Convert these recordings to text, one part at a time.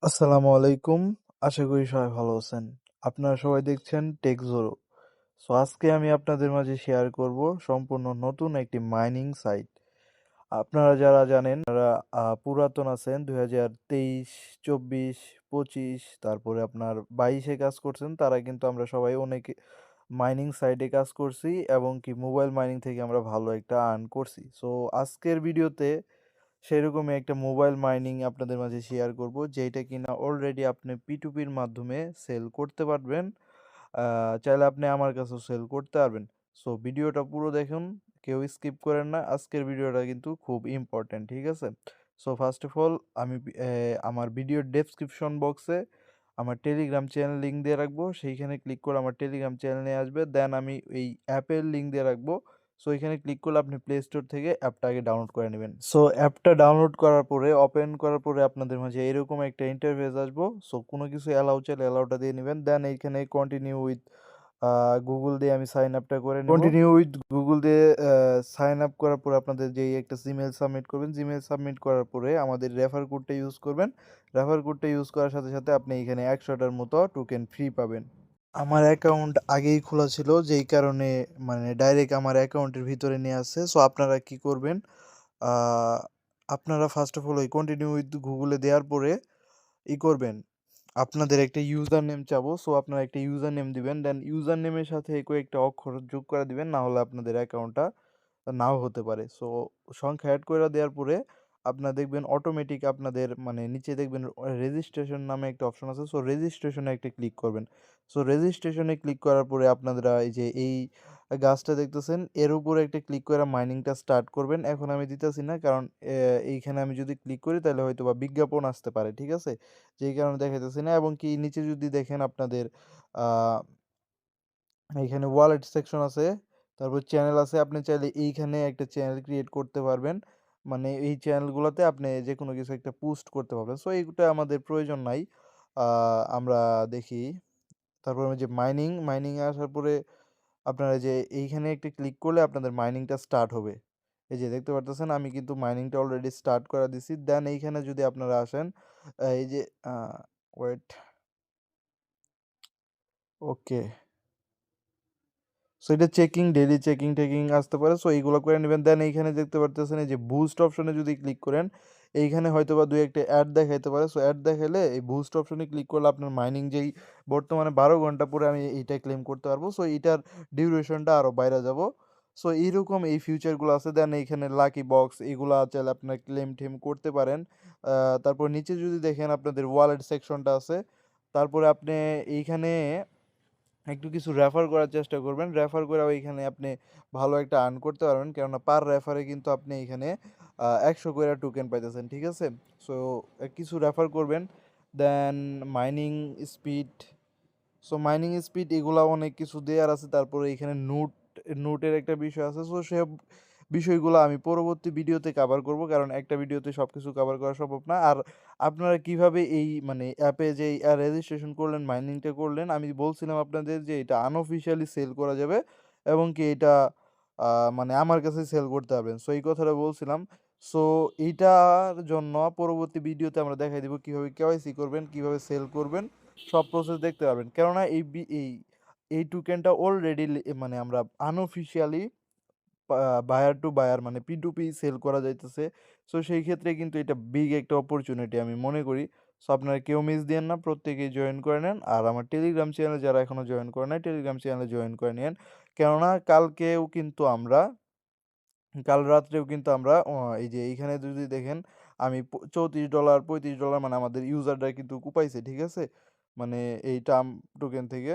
আসসালামু আলাইকুম। আশা করি সবাই ভালো আছেন। আপনারা সবাই দেখছেন টেকজোরো। সো আজকে আমি আপনাদের মাঝে শেয়ার করব সম্পূর্ণ নতুন একটি মাইনিং সাইট। আপনারা যারা জানেন যারা পুরাতন আছেন 2023, 24, 25 তারপরে আপনার 22-এ কাজ করছেন তারা কিন্তু আমরা সবাই অনেকে মাইনিং সাইটে কাজ করছি এবং কি মোবাইল মাইনিং থেকে আমরা ভালো একটা আর্ন করছি। সো আজকের ভিডিওতে সেরকমই একটা মোবাইল মাইনিং আপনাদের মাঝে শেয়ার করব যেটা কিনা অলরেডি আপনি P2P-র মাধ্যমে সেল করতে পারবেন। চাইলে আপনি আমার কাছেও সেল করতে পারবেন। সো ভিডিওটা পুরো দেখুন, কেউ স্কিপ করেন না। আজকের ভিডিওটা কিন্তু খুব ইম্পর্ট্যান্ট, ঠিক আছে? সো ফার্স্ট অফ অল আমি আমার ভিডিওর ডেসক্রিপশন বক্সে আমার টেলিগ্রাম চ্যানেল লিঙ্ক দিয়ে রাখবো, সেইখানে ক্লিক করে আমার টেলিগ্রাম চ্যানেলে আসবে। দেন আমি এই অ্যাপের লিঙ্ক দিয়ে রাখবো। সো এখানে ক্লিক করলে আপনি প্লে স্টোর থেকে অ্যাপটা আগে ডাউনলোড করে নেবেন। সো অ্যাপটা ডাউনলোড করার পরে ওপেন করার পরে আপনাদের মাঝে এরকম একটা ইন্টারফেস আসবো। সো কোনো কিছু অ্যালাউ চাইলে অ্যালাউটা দিয়ে নেবেন। দেন এইখানে কন্টিনিউ উইথ গুগল দিয়ে আমি সাইন আপটা করে নেব। কন্টিনিউ উইথ গুগল দিয়ে সাইন আপ করার পরে আপনাদের যেই একটা জিমেল সাবমিট করবেন, জিমেল সাবমিট করার পরে আমাদের রেফার কোডটা ইউজ করবেন। রেফার কোডটা ইউজ করার সাথে সাথে আপনি এখানে 100টার মতো টোকেন ফ্রি পাবেন। আমার অ্যাকাউন্ট আগেই খোলা ছিল, যেই কারণে মানে ডাইরেক্ট আমার অ্যাকাউন্টের ভিতরে নিয়ে আসছে। সো আপনারা কি করবেন, আহ, আপনারা ফার্স্ট অফ অল ওই কন্টিনিউ উইথ গুগলে দেওয়ার পরে করবেন, আপনাদের একটা ইউজার নেম চাবো। সো আপনারা একটা ইউজার নেম দিবেন। দেন ইউজার নেমের সাথে কয়েকটা অক্ষর যোগ করে দিবেন, না হলে আপনাদের অ্যাকাউন্টটা নাও হতে পারে। সো সংখ্যা অ্যাড করে দেওয়ার পরে আপনারা দেখবেন অটোমেটিক আপনাদের মানে নিচে দেখবেন রেজিস্ট্রেশন নামে একটা অপশন আছে। সো রেজিস্ট্রেশনে একটা ক্লিক করবেন। সো রেজিস্ট্রেশনে ক্লিক করার পরে আপনারা এই যে এই গাছটা দেখতেছেন এর উপরে একটা ক্লিক করে মাইনিংটা স্টার্ট করবেন। এখন আমি দিতেছি না, কারণ এইখানে আমি যদি ক্লিক করি তাহলে হয়তো বা বিজ্ঞাপন আসতে পারে, ঠিক আছে? যেই কারণে দেখাইতেছি না। এবং কি নিচে যদি দেখেন আপনাদের আহ এইখানে ওয়ালেট সেকশন আছে, তারপর চ্যানেল আছে। আপনি চাইলে এইখানে একটা চ্যানেল ক্রিয়েট করতে পারবেন। মানে এই চ্যানেলগুলোতে আপনি যে কোনো কিছু একটা পোস্ট করতে পারবেন। সো এইটা আমাদের প্রয়োজন নাই। আমরা দেখি। তারপর যে মাইনিং আসার পরে আপনারা যে এইখানে একটা ক্লিক করলে আপনাদের মাইনিংটা স্টার্ট হবে। এই যে দেখতে পারতেছেন আমি কিন্তু মাইনিংটা অলরেডি স্টার্ট করে দিছি। দেন এইখানে যদি আপনারা আসেন, এই যে ওয়েট, ওকে। সো এটা চেকিং, ডেইলি চেকিং টেকিং আসতে পারে। সো এইগুলো করে নেবেন। দেন এইখানে দেখতে পারতেছেন এই যে বুস্ট অপশনে যদি ক্লিক করেন, এইখানে হয়তো বা দুই একটা অ্যাড দেখাইতে পারে। সো অ্যাড দেখাইলে এই বুস্ট অপশনে ক্লিক করলে আপনার মাইনিং যেই বর্তমানে 12 ঘন্টা পরে আমি এইটা ক্লেম করতে পারবো। সো এইটার ডিউরেশনটা আরও বাইরে যাব। সো এইরকম এই ফিউচারগুলো আছে। দেন এইখানে লাকি বক্স এগুলা চাইলে আপনার ক্লেম টেম করতে পারেন। তারপর নিচে যদি দেখেন আপনাদের ওয়ালেট সেকশনটা আছে। তারপরে আপনি এইখানে একটু কিছু রেফার করার চেষ্টা করবেন। রেফার করে ওইখানে আপনি ভালো একটা আর্ন করতে পারবেন। কেননা পার রেফারে কিন্তু আপনি এখানে 100 কইরা টোকেন পাইতেছেন, ঠিক আছে? সো কিছু রেফার করবেন। Then mining speed, so mining speed এগুলা অনেক কিছু দেয়ার আছে। তারপরে এখানে নোটের একটা বিষয় আছে। সো সব বিষয়গুলো আমি পরবর্তী ভিডিওতে কভার করব, কারণ একটা ভিডিওতে সব কিছু কভার করা সম্ভব না। আর আপনারা কিভাবে এই মানে অ্যাপে যে রেজিস্ট্রেশন করলেন, মাইনিংটা করলেন, আমি বলছিলাম আপনাদের যে এটা আনঅফিসিয়ালি সেল করা যাবে এবং কি এটা মানে আমার কাছে সেল করতে পারবেন। সো এই কথাটা বলছিলাম। সো এইটার জন্য পরবর্তী ভিডিওতে আমরা দেখাই দিব কিভাবে কেওয়াইসি করবেন, কিভাবে সেল করবেন, সব প্রসেস দেখতে পারবেন। কেননা এই টোকেনটা অলরেডি মানে আমরা আনঅফিসিয়ালি বায়ার টু বায়ার মানে P2P সেল করা যাইতেছে। সো সেই ক্ষেত্রে কিন্তু এটা বিগ একটা অপরচুনিটি আমি মনে করি। সো আপনারা কেউ মিস দিয়েন না, প্রত্যেকেই জয়েন করে নেন। আর আমার টেলিগ্রাম চ্যানেলে যারা এখনো জয়েন করে নাই, টেলিগ্রাম চ্যানেলে জয়েন করে নিয়েন। কেননা কাল রাত্রেও কিন্তু আমরা এই যে এইখানে যদি দেখেন আমি $34 $35 মানে আমাদের ইউজাররা কিন্তু কুপাইছে, ঠিক আছে? মানে এই টার্ম টোকেন থেকে।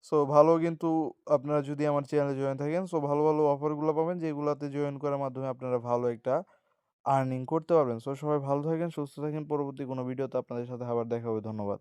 সো ভালো কিন্তু আপনারা যদি আমার চ্যানেলে জয়েন থাকেন, সো ভালো ভালো অফারগুলো পাবেন যেগুলোতে জয়েন করার মাধ্যমে আপনারা ভালো একটা আর্নিং করতে পারবেন। সো সবাই ভালো থাকেন, সুস্থ থাকেন। পরবর্তী কোনো ভিডিওতে আপনাদের সাথে আবার দেখা হবে। ধন্যবাদ।